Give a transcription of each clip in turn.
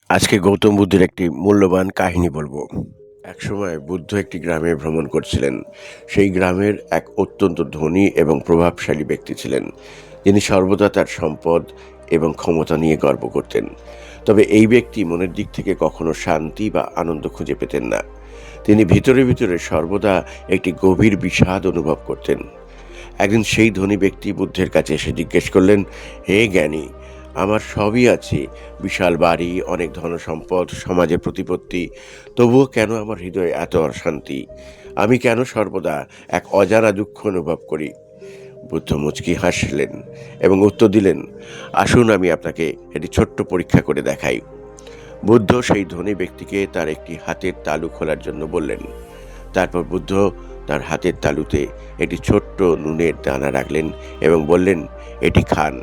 আজকে গৌতম বুদ্ধের একটি মূল্যবান কাহিনী বলবো। একসময় বুদ্ধ একটি গ্রামে ভ্রমণ করছিলেন। সেই গ্রামের এক অত্যন্ত ধনী এবং প্রভাবশালী ব্যক্তি ছিলেন, যিনি সর্বদা তার সম্পদ এবং ক্ষমতা নিয়ে গর্ব করতেন। তবে এই ব্যক্তি মনের দিক থেকে কখনো শান্তি বা আনন্দ খুঁজে পেতেন না। তিনি ভিতরে ভিতরে সর্বদা একটি গভীর বিষাদ অনুভব করতেন। একদিন সেই ধনী ব্যক্তি বুদ্ধের কাছে এসে জিজ্ঞেস করলেন, হে জ্ঞানী, আমার সবই আছে, বিশাল বাড়ি, অনেক ধনসম্পদ, সমাজে প্রতিপত্তি, তবুও কেন আমার হৃদয়ে এত অশান্তি? আমি কেন সর্বদা এক অজানা দুঃখ অনুভব করি? বুদ্ধ মুচকি হাসলেন এবং উত্তর দিলেন, আসুন আমি আপনাকে একটি ছোট্ট পরীক্ষা করে দেখাই। বুদ্ধ সেই ধনী ব্যক্তিকে তার একটি হাতের তালু খোলার জন্য বললেন। তারপর বুদ্ধ তার হাতের তালুতে একটি ছোট্ট নুনের দানা রাখলেন এবং বললেন, এটি খান।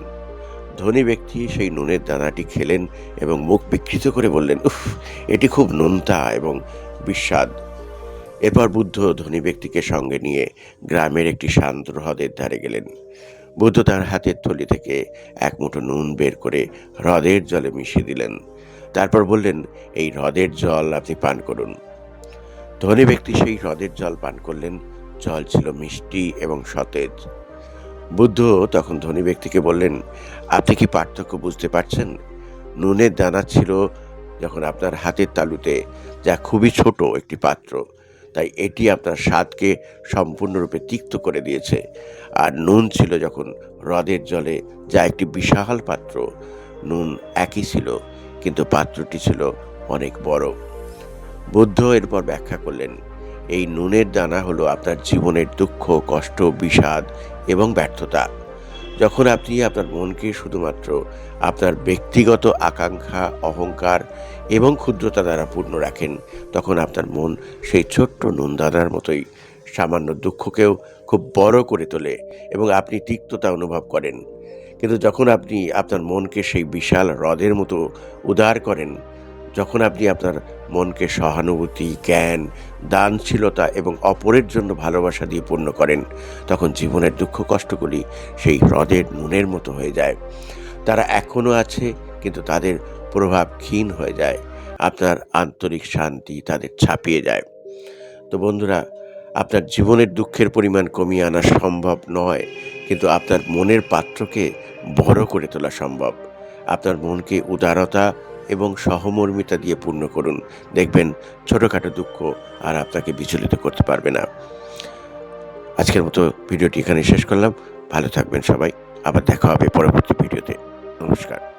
ধনী ব্যক্তি সেই নুনের দানাটি খেলেন এবং মুখ বিকৃত করে বললেন, উফ, এটি খুব নোনতা এবং বিস্বাদ। এরপর বুদ্ধ ধনী ব্যক্তিকে সঙ্গে নিয়ে গ্রামের একটি শান্ত হ্রদের ধারে গেলেন। বুদ্ধ তার হাতের থলি থেকে এক মুঠো নুন বের করে হ্রদের জলে মিশিয়ে দিলেন। তারপর বললেন, এই হ্রদের জল আপনি পান করুন। ধনী ব্যক্তি সেই হ্রদের জল পান করলেন। জল ছিল মিষ্টি এবং সতেজ। বুদ্ধ তখন ধনী ব্যক্তিকে বললেন, আপনি কি পার্থক্য বুঝতে পারছেন? নুনের দানা ছিল যখন আপনার হাতের তালুতে, যা খুবই ছোট একটি পাত্র, তাই এটি আপনার স্বাদকে সম্পূর্ণরূপে তিক্ত করে দিয়েছে। আর নুন ছিল যখন হ্রদের জলে, যা একটি বিশাল পাত্র। নুন একই ছিল, কিন্তু পাত্রটি ছিল অনেক বড়। বুদ্ধ এরপর ব্যাখ্যা করলেন, এই নুনের দানা হলো আপনার জীবনের দুঃখ, কষ্ট, বিষাদ এবং ব্যর্থতা। যখন আপনি আপনার মনকে শুধুমাত্র আপনার ব্যক্তিগত আকাঙ্ক্ষা, অহংকার এবং ক্ষুদ্রতা দ্বারা পূর্ণ রাখেন, তখন আপনার মন সেই ছোট্ট নুনদানার মতোই সামান্য দুঃখকেও খুব বড় করে তোলে এবং আপনি তিক্ততা অনুভব করেন। কিন্তু যখন আপনি আপনার মনকে সেই বিশাল হ্রদের মতো উদার করেন, যখন আপনি আপনার মনকে সহানুভূতি, জ্ঞান, দানশীলতা এবং অপরের জন্য ভালোবাসা দিয়ে পূর্ণ করেন, তখন জীবনের দুঃখ কষ্টগুলি সেই হ্রদের নুনের মতো হয়ে যায়। তারা এখনও আছে, কিন্তু তাদের প্রভাব ক্ষীণ হয়ে যায়। আপনার আন্তরিক শান্তি তাদের ছাপিয়ে যায়। তো বন্ধুরা, আপনার জীবনের দুঃখের পরিমাণ কমিয়ে আনা সম্ভব নয়, কিন্তু আপনার মনের পাত্রকে বড় করে তোলা সম্ভব। আপনার মনকে উদারতা এবং সহমর্মিতা দিয়ে পূর্ণ করুন। দেখবেন ছোটোখাটো দুঃখ আর আপনাকে বিচলিত করতে পারবে না। আজকের মতো ভিডিওটি এখানে শেষ করলাম। ভালো থাকবেন সবাই। আবার দেখা হবে পরবর্তী ভিডিওতে। নমস্কার।